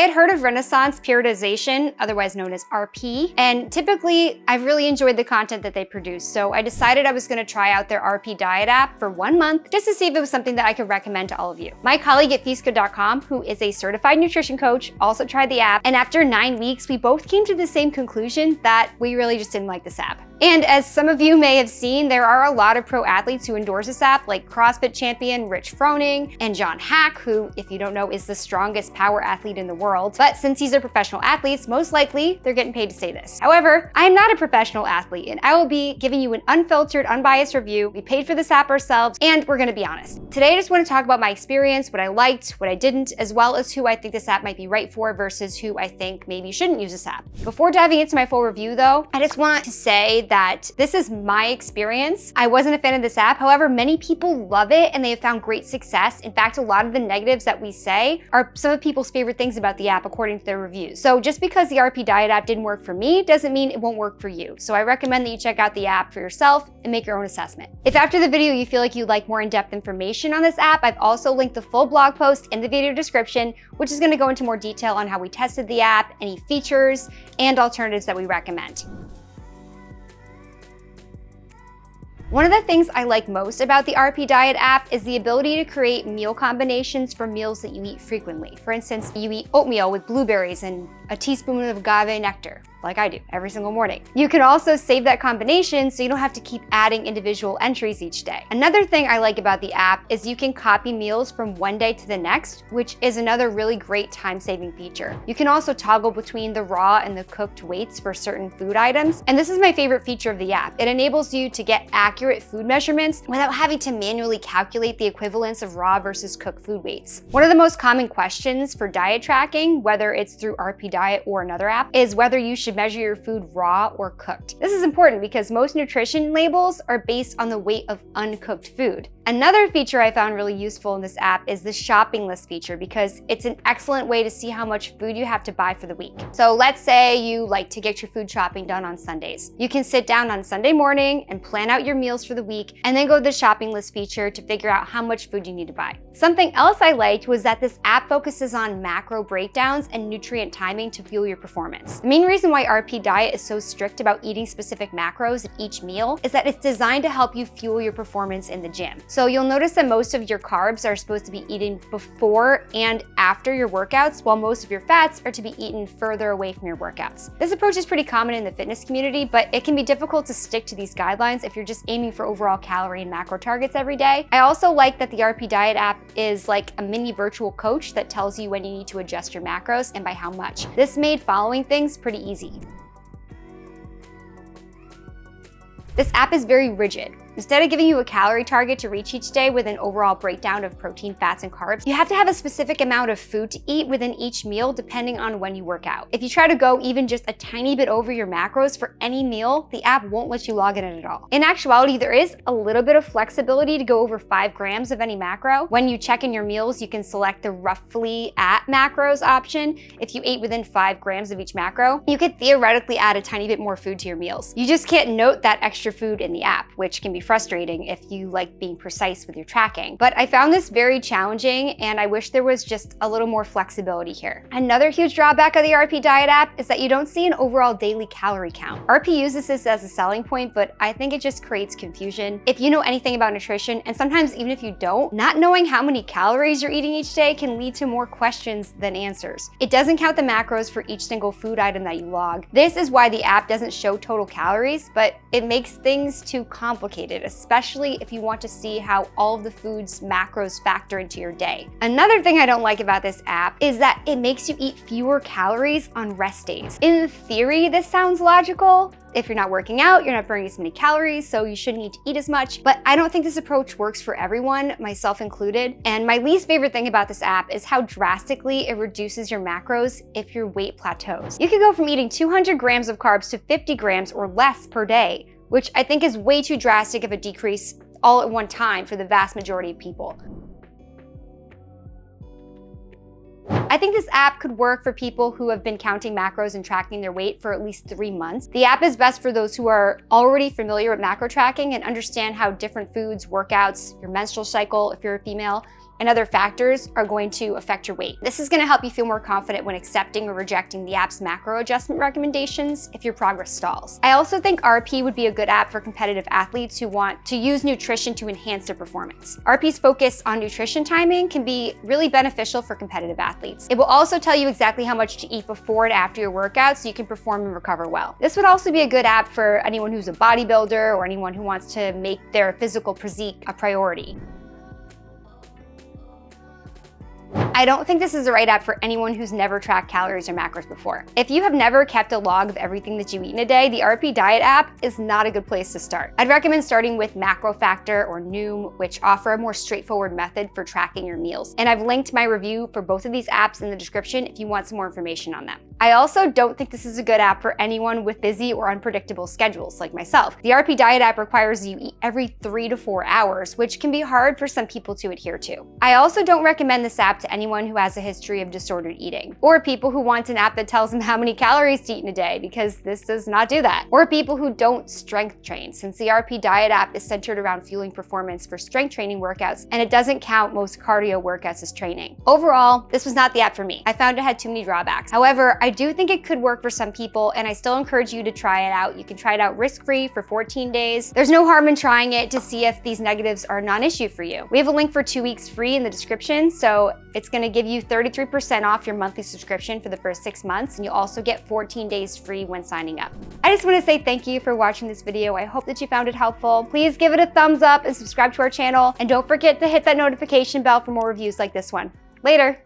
had heard of Renaissance Periodization, otherwise known as RP, and typically I've really enjoyed the content that they produce, so I decided I was going to try out their RP diet app for 1 month just to see if it was something that I could recommend to all of you. My colleague at 𝐂𝐴𝐡𝐞.com, who is a certified nutrition coach, also tried the app, and after 9 weeks, we both came to the same conclusion that we really just didn't like this app. And as some of you may have seen, there are a lot of pro athletes who endorse this app, like CrossFit champion Rich Froning and John Hack, who, if you don't know, is the strongest power athlete in the world. But since these are professional athletes, most likely they're getting paid to say this. However, I am not a professional athlete, and I will be giving you an unfiltered, unbiased review. We paid for this app ourselves, and we're gonna be honest. Today, I just wanna talk about my experience, what I liked, what I didn't, as well as who I think this app might be right for versus who I think maybe shouldn't use this app. Before diving into my full review though, I just want to say that this is my experience. I wasn't a fan of this app. However, many people love it and they have found great success. In fact, a lot of the negatives that we say are some of people's favorite things about the app according to their reviews. So just because the RP diet app didn't work for me doesn't mean it won't work for you. So I recommend that you check out the app for yourself and make your own assessment. If after the video you feel like you'd like more in-depth information on this app, I've also linked the full blog post in the video description, which is going to go into more detail on how we tested the app, any features, and alternatives that we recommend. One of the things I like most about the RP Diet app is the ability to create meal combinations for meals that you eat frequently. For instance, you eat oatmeal with blueberries and a teaspoon of agave nectar, like I do every single morning. You can also save that combination so you don't have to keep adding individual entries each day. Another thing I like about the app is you can copy meals from one day to the next, which is another really great time-saving feature. You can also toggle between the raw and the cooked weights for certain food items. And this is my favorite feature of the app. It enables you to get accurate food measurements without having to manually calculate the equivalence of raw versus cooked food weights. One of the most common questions for diet tracking, whether it's through RP Diet or another app, is whether you should measure your food raw or cooked. This is important because most nutrition labels are based on the weight of uncooked food. Another feature I found really useful in this app is the shopping list feature because it's an excellent way to see how much food you have to buy for the week. So let's say you like to get your food shopping done on Sundays. You can sit down on Sunday morning and plan out your meals for the week and then go to the shopping list feature to figure out how much food you need to buy. Something else I liked was that this app focuses on macro breakdowns and nutrient timing to fuel your performance. The main reason why RP Diet is so strict about eating specific macros at each meal is that it's designed to help you fuel your performance in the gym. So you'll notice that most of your carbs are supposed to be eaten before and after your workouts, while most of your fats are to be eaten further away from your workouts. This approach is pretty common in the fitness community, but it can be difficult to stick to these guidelines if you're just aiming for overall calorie and macro targets every day. I also like that the RP Diet app is like a mini virtual coach that tells you when you need to adjust your macros and by how much. This made following things pretty easy. This app is very rigid. Instead of giving you a calorie target to reach each day with an overall breakdown of protein, fats, and carbs, you have to have a specific amount of food to eat within each meal depending on when you work out. If you try to go even just a tiny bit over your macros for any meal, the app won't let you log in at all. In actuality, there is a little bit of flexibility to go over 5 grams of any macro. When you check in your meals, you can select the roughly at macros option. If you ate within 5 grams of each macro, you could theoretically add a tiny bit more food to your meals. You just can't note that extra food in the app, which can be frustrating if you like being precise with your tracking. But I found this very challenging and I wish there was just a little more flexibility here. Another huge drawback of the RP Diet app is that you don't see an overall daily calorie count. RP uses this as a selling point, but I think it just creates confusion. If you know anything about nutrition, and sometimes even if you don't, not knowing how many calories you're eating each day can lead to more questions than answers. It doesn't count the macros for each single food item that you log. This is why the app doesn't show total calories, but it makes things too complicated, especially if you want to see how all of the food's macros factor into your day. Another thing I don't like about this app is that it makes you eat fewer calories on rest days. In theory, this sounds logical. If you're not working out, you're not burning as many calories, so you shouldn't need to eat as much. But I don't think this approach works for everyone, myself included. And my least favorite thing about this app is how drastically it reduces your macros if your weight plateaus. You could go from eating 200 grams of carbs to 50 grams or less per day, which I think is way too drastic of a decrease all at one time for the vast majority of people. I think this app could work for people who have been counting macros and tracking their weight for at least 3 months. The app is best for those who are already familiar with macro tracking and understand how different foods, workouts, your menstrual cycle, if you're a female, and other factors are going to affect your weight. This is going to help you feel more confident when accepting or rejecting the app's macro adjustment recommendations if your progress stalls. I also think RP would be a good app for competitive athletes who want to use nutrition to enhance their performance. RP's focus on nutrition timing can be really beneficial for competitive athletes. It will also tell you exactly how much to eat before and after your workout so you can perform and recover well. This would also be a good app for anyone who's a bodybuilder or anyone who wants to make their physical physique a priority. I don't think this is the right app for anyone who's never tracked calories or macros before. If you have never kept a log of everything that you eat in a day, the RP Diet app is not a good place to start. I'd recommend starting with Macro Factor or Noom, which offer a more straightforward method for tracking your meals. And I've linked my review for both of these apps in the description if you want some more information on them. I also don't think this is a good app for anyone with busy or unpredictable schedules like myself. The RP Diet app requires you eat every 3 to 4 hours, which can be hard for some people to adhere to. I also don't recommend this app to anyone who has a history of disordered eating, or people who want an app that tells them how many calories to eat in a day, because this does not do that, or people who don't strength train, since the RP Diet app is centered around fueling performance for strength training workouts, and it doesn't count most cardio workouts as training. Overall, this was not the app for me. I found it had too many drawbacks. However, I do think it could work for some people, and I still encourage you to try it out. You can try it out risk-free for 14 days. There's no harm in trying it to see if these negatives are a non-issue for you. We have a link for 2 weeks free in the description, so it's going to give you 33% off your monthly subscription for the first 6 months, and you'll also get 14 days free when signing up. I just want to say thank you for watching this video. I hope that you found it helpful. Please give it a thumbs up and subscribe to our channel, and don't forget to hit that notification bell for more reviews like this one. Later!